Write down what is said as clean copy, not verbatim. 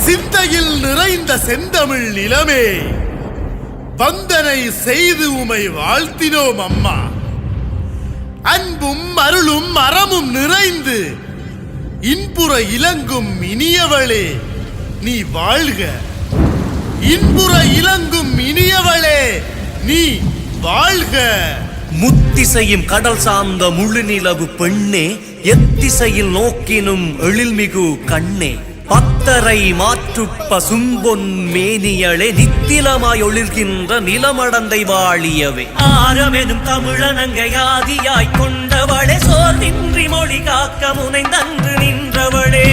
சிந்தையில் நிறைந்த செந்தமிழ் நிலமே, வந்தனை செய்து உமை வாழ்த்தினோம் அம்மா. அன்பும் அருளும் அறமும் நிறைந்து இன்புற இலங்கும் இனியவளே நீ வாழ்க. இன்புற இலங்கும் இனியவளே நீ வாழ்க. முத்திசையும் கடல் சார்ந்த முழு நிலவு பெண்ணே, எத்திசையில் நோக்கினும் எழில்மிகு கண்ணே, பத்தரை மாற்றுப்ப சும்பொன் மேனியளே, நித்திலமாய் ஒளிர்கின்ற நிலமடந்தை வாழியவே, ஆரமெனும் தமிழனங்கை ஆதியாய் கொண்டவளே, சோர்வின்றி மொழி காக்க முனைந்தன்று நின்றவளே.